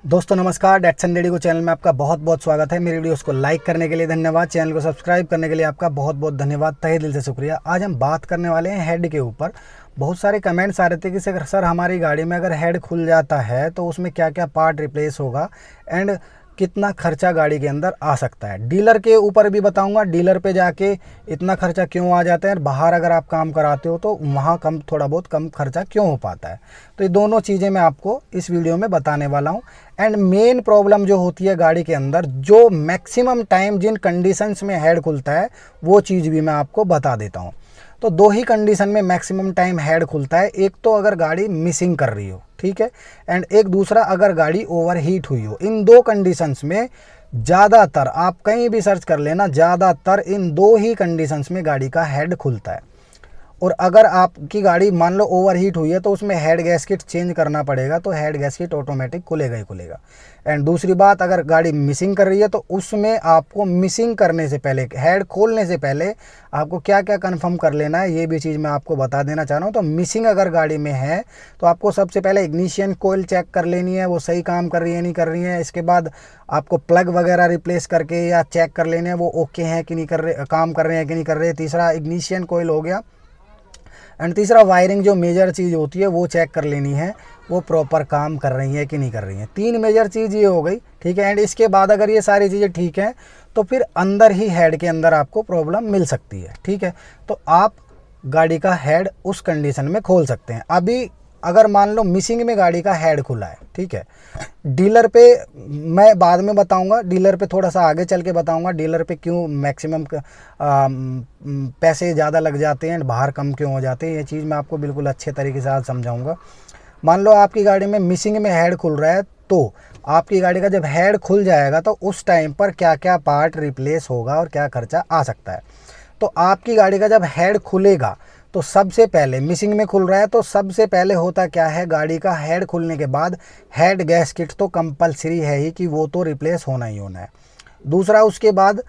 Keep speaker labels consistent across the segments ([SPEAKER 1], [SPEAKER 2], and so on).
[SPEAKER 1] दोस्तों नमस्कार, Datsun ready को चैनल में आपका बहुत बहुत स्वागत है। मेरी वीडियोस को लाइक करने के लिए धन्यवाद, चैनल को सब्सक्राइब करने के लिए आपका बहुत बहुत धन्यवाद, तहे दिल से शुक्रिया। आज हम बात करने वाले हैं हेड के ऊपर। बहुत सारे कमेंट्स आ रहे थे कि सर हमारी गाड़ी में अगर हेड खुल जाता है तो उसमें क्या क्या पार्ट रिप्लेस होगा एंड कितना खर्चा गाड़ी के अंदर आ सकता है। डीलर के ऊपर भी बताऊंगा, डीलर पे जाके इतना खर्चा क्यों आ जाता है और बाहर अगर आप काम कराते हो तो वहाँ थोड़ा बहुत कम खर्चा क्यों हो पाता है। तो ये दोनों चीज़ें मैं आपको इस वीडियो में बताने वाला हूँ। एंड मेन प्रॉब्लम जो होती है गाड़ी के अंदर, जो मैक्सिमम टाइम जिन कंडीशंस में हेड खुलता है वो चीज़ भी मैं आपको बता देता हूँ। तो दो ही कंडीशन में मैक्सिमम टाइम हेड खुलता है। एक तो अगर गाड़ी मिसिंग कर रही हो, ठीक है, एंड एक दूसरा अगर गाड़ी ओवर हीट हुई हो। इन दो कंडीशंस में ज़्यादातर, आप कहीं भी सर्च कर लेना, ज़्यादातर इन दो ही कंडीशंस में गाड़ी का हेड खुलता है। और अगर आपकी गाड़ी मान लो ओवर हीट हुई है तो उसमें हेड गैस्केट चेंज करना पड़ेगा, तो हेड गैस्केट ऑटोमेटिक खुलेगा ही खुलेगा। एंड दूसरी बात, अगर गाड़ी मिसिंग कर रही है तो उसमें आपको मिसिंग करने से पहले, हेड खोलने से पहले आपको क्या क्या कंफर्म कर लेना है, ये भी चीज़ मैं आपको बता देना चाह रहा हूँ। तो मिसिंग अगर गाड़ी में है तो आपको सबसे पहले इग्निशन कोयल चेक कर लेनी है, वो सही काम कर रही है नहीं कर रही है। इसके बाद आपको प्लग वगैरह रिप्लेस करके या चेक कर लेने हैं वो ओके हैं कि नहीं कर रहे, काम कर रहे हैं कि नहीं कर रहे। तीसरा इग्निशन कोयल हो गया। एंड तीसरा वायरिंग, जो मेजर चीज़ होती है वो चेक कर लेनी है, वो प्रॉपर काम कर रही है कि नहीं कर रही हैं। तीन मेजर चीज़ ये हो गई, ठीक है। एंड इसके बाद अगर ये सारी चीज़ें ठीक हैं तो फिर अंदर ही हेड के अंदर आपको प्रॉब्लम मिल सकती है, ठीक है। तो आप गाड़ी का हेड उस कंडीशन में खोल सकते हैं। अभी अगर मान लो मिसिंग में गाड़ी का हेड खुला है, ठीक है, डीलर पे मैं बाद में बताऊंगा, डीलर पे थोड़ा सा आगे चल के बताऊंगा डीलर पे क्यों मैक्सिमम पैसे ज़्यादा लग जाते हैं, बाहर कम क्यों हो जाते हैं। ये चीज़ मैं आपको बिल्कुल अच्छे तरीके से आज समझाऊंगा। मान लो आपकी गाड़ी में मिसिंग में हेड खुल रहा है, तो आपकी गाड़ी का जब हेड खुल जाएगा तो उस टाइम पर क्या क्या पार्ट रिप्लेस होगा और क्या खर्चा आ सकता है। तो आपकी गाड़ी का जब हेड खुलेगा तो सबसे पहले, मिसिंग में खुल रहा है तो सबसे पहले होता क्या है, गाड़ी का हेड खुलने के बाद हेड गैस्केट तो कंपलसरी है ही कि वो तो रिप्लेस होना ही होना है। दूसरा, उसके बाद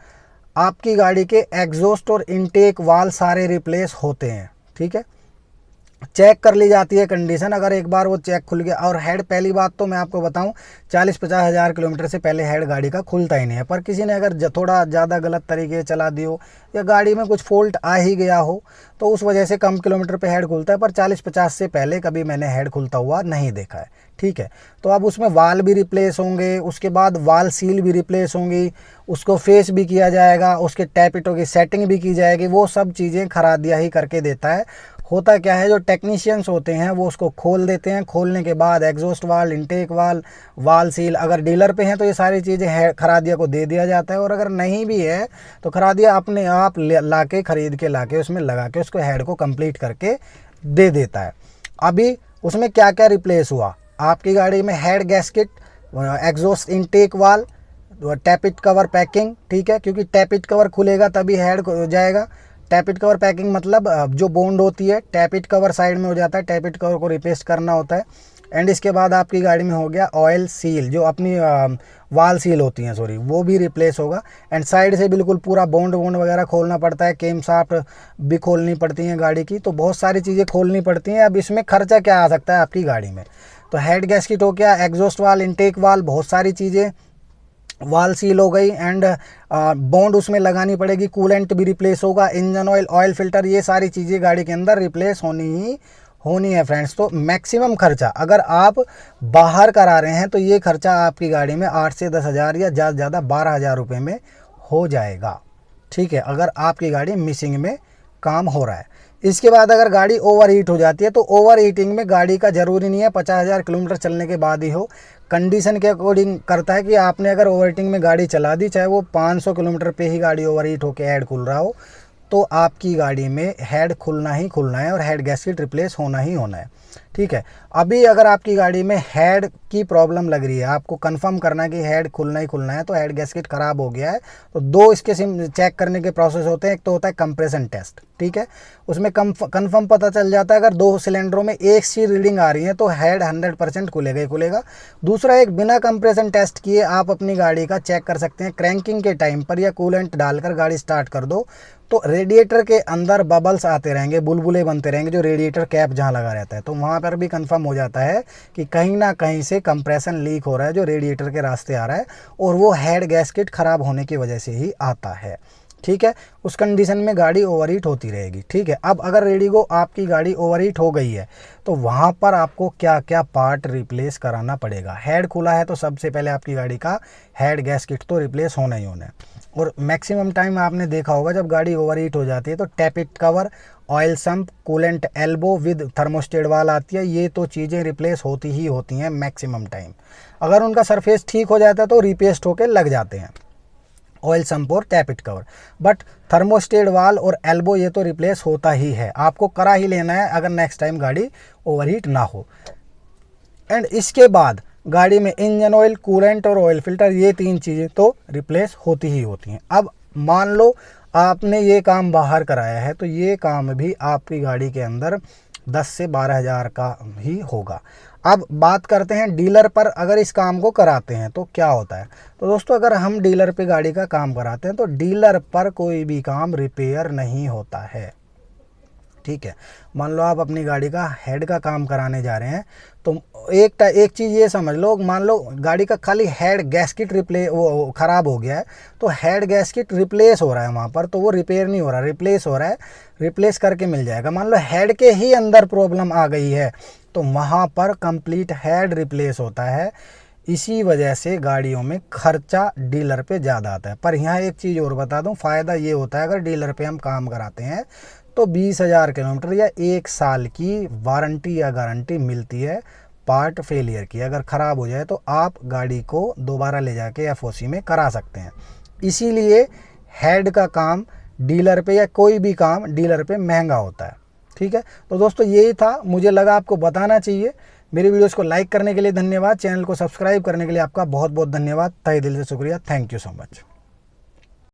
[SPEAKER 1] आपकी गाड़ी के एग्जॉस्ट और इनटेक वाल सारे रिप्लेस होते हैं, ठीक है। चेक कर ली जाती है कंडीशन। अगर एक बार वो चेक खुल गया, और हेड, पहली बात तो मैं आपको बताऊं, 40-50 हज़ार किलोमीटर से पहले हेड गाड़ी का खुलता ही नहीं है। पर किसी ने अगर थोड़ा ज़्यादा गलत तरीके से चला दी हो या गाड़ी में कुछ फॉल्ट आ ही गया हो तो उस वजह से कम किलोमीटर पे हेड खुलता है। पर 40-50 से पहले कभी मैंने हेड खुलता हुआ नहीं देखा है, ठीक है। तो अब उसमें वाल भी रिप्लेस होंगे, उसके बाद वाल सील भी रिप्लेस होंगी, उसको फेस भी किया जाएगा, उसके टैपिटों की सेटिंग भी की जाएगी। वो सब चीज़ें खरादिया ही करके देता है। होता क्या है, जो टेक्नीशियंस होते हैं वो उसको खोल देते हैं। खोलने के बाद एग्जॉस्ट वाल, इनटेक वाल, वाल सील, अगर डीलर पे हैं तो ये सारी चीज़ें है खरादिया को दे दिया जाता है। और अगर नहीं भी है तो खरादिया अपने आप ला के, खरीद के ला के उसमें लगा के उसको हेड को कंप्लीट करके दे देता है। अभी उसमें क्या क्या रिप्लेस हुआ आपकी गाड़ी में, हेड गैस्केट, एग्जॉस्ट इनटेक वाल, टैपिट कवर पैकिंग, ठीक है, क्योंकि टैपिट कवर खुलेगा तभी हेड जाएगा। टैपिट कवर पैकिंग मतलब जो बॉन्ड होती है, टैपिट कवर साइड में हो जाता है, टैपिट कवर को रिप्लेस करना होता है। एंड इसके बाद आपकी गाड़ी में हो गया ऑयल सील, जो अपनी वाल सील होती हैं, सॉरी, वो भी रिप्लेस होगा। एंड साइड से बिल्कुल पूरा बॉन्ड वगैरह खोलना पड़ता है, केम शाफ्ट भी खोलनी पड़ती हैं गाड़ी की। तो बहुत सारी चीज़ें खोलनी पड़ती हैं। अब इसमें खर्चा क्या आ सकता है आपकी गाड़ी में, तो हेड गैस्केट हो गया, एग्जॉस्ट वाल, इनटेक वाल, बहुत सारी चीज़ें, वाल सील हो गई, एंड बॉन्ड उसमें लगानी पड़ेगी, कूलेंट भी रिप्लेस होगा, इंजन ऑयल, ऑयल फिल्टर, ये सारी चीज़ें गाड़ी के अंदर रिप्लेस होनी है फ्रेंड्स। तो मैक्सिमम खर्चा अगर आप बाहर करा रहे हैं तो ये खर्चा आपकी गाड़ी में 8 से 10 हज़ार या ज़्यादा से ज़्यादा 12 हज़ार रुपये में हो जाएगा, ठीक है, अगर आपकी गाड़ी मिसिंग में काम हो रहा है। इसके बाद अगर गाड़ी ओवर हीट हो जाती है तो ओवर हीटिंग में गाड़ी का ज़रूरी नहीं है 50 हज़ार किलोमीटर चलने के बाद ही हो, कंडीशन के अकॉर्डिंग करता है। कि आपने अगर ओवर हीटिंग में गाड़ी चला दी, चाहे वो 500 किलोमीटर पे ही गाड़ी ओवर हीट होकर हेड खुल रहा हो, तो आपकी गाड़ी में हेड खुलना ही खुलना है और हेड गैस्केट रिप्लेस होना ही होना है, ठीक है। अभी अगर आपकी गाड़ी में हेड की प्रॉब्लम लग रही है, आपको कंफर्म करना है कि हेड खुलना ही खुलना है, तो हेड गैस्केट ख़राब हो गया है, तो दो इसके चेक करने के प्रोसेस होते हैं। एक तो होता है कंप्रेशन टेस्ट, ठीक है, उसमें कंफर्म पता चल जाता है अगर दो सिलेंडरों में एक सी रीडिंग आ रही है तो हेड 100% खुलेगा ही खुलेगा। दूसरा, एक बिना कंप्रेशन टेस्ट किए आप अपनी गाड़ी का चेक कर सकते हैं। क्रैंकिंग के टाइम पर या कूलेंट डालकर गाड़ी स्टार्ट कर दो तो रेडिएटर के अंदर बबल्स आते रहेंगे, बुलबुले बनते रहेंगे, जो रेडिएटर कैप जहाँ लगा रहता है, तो वहाँ वहाँ पर भी कंफर्म हो जाता है कि कहीं ना कहीं से कंप्रेशन लीक हो रहा है जो रेडिएटर के रास्ते आ रहा है, और वो हेड गैस्केट ख़राब होने की वजह से ही आता है। ठीक है, उस कंडीशन में गाड़ी ओवरहीट होती रहेगी। ठीक है, अब अगर रेडिगो आपकी गाड़ी ओवरहीट हो गई है तो वहाँ पर आपको क्या क्या पार्ट रिप्लेस कराना पड़ेगा। हेड खुला है तो सबसे पहले आपकी गाड़ी का हेड गैस्केट तो रिप्लेस होना ही होना है। और मैक्सिमम टाइम आपने देखा होगा जब गाड़ी ओवरहीट हो जाती है तो tappet cover, oil sump, coolant elbow with thermostat वाल आती है, ये तो चीज़ें रिप्लेस होती ही होती हैं मैक्सिमम टाइम। अगर उनका सरफेस ठीक हो जाता है तो रिपेस्ट होकर लग जाते हैं ऑयल सम्प और टैपिट कवर, बट थर्मोस्टेट वाल और एल्बो ये तो रिप्लेस होता ही है, आपको करा ही लेना है अगर नेक्स्ट टाइम गाड़ी ओवरहीट ना हो। एंड इसके बाद गाड़ी में इंजन ऑयल, कूलेंट और ऑयल फिल्टर, ये 3 चीज़ें तो रिप्लेस होती ही होती हैं। अब मान लो आपने ये काम बाहर कराया है तो ये काम भी आपकी गाड़ी के अंदर 10 से 12 हज़ार का ही होगा। अब बात करते हैं डीलर पर, अगर इस काम को कराते हैं तो क्या होता है। तो दोस्तों अगर हम डीलर पे गाड़ी का काम कराते हैं तो डीलर पर कोई भी काम रिपेयर नहीं होता है। ठीक है, मान लो आप अपनी गाड़ी का हेड का काम कराने जा रहे हैं तो एक चीज़ ये समझ लो, मान लो गाड़ी का खाली हेड गैस्केट वो ख़राब हो गया है तो हेड गैस्केट रिप्लेस हो रहा है वहाँ पर, तो वो रिपेयर नहीं हो रहा, रिप्लेस हो रहा है, रिप्लेस करके मिल जाएगा। मान लो हेड के ही अंदर प्रॉब्लम आ गई है तो वहाँ पर कंप्लीट हेड रिप्लेस होता है। इसी वजह से गाड़ियों में खर्चा डीलर पे ज़्यादा आता है। पर यहाँ एक चीज़ और बता दूँ, फ़ायदा ये होता है अगर डीलर पे हम काम कराते हैं तो 20,000 किलोमीटर या 1 साल की वारंटी या गारंटी मिलती है पार्ट फेलियर की। अगर ख़राब हो जाए तो आप गाड़ी को दोबारा ले जाके एफओसी में करा सकते हैं। इसीलिए हेड का काम डीलर पे या कोई भी काम डीलर पे महंगा होता है। ठीक है, तो दोस्तों यही था, मुझे लगा आपको बताना चाहिए। मेरी वीडियोस को लाइक करने के लिए धन्यवाद, चैनल को सब्सक्राइब करने के लिए आपका बहुत बहुत धन्यवाद, तहे दिल से शुक्रिया। Thank you so much.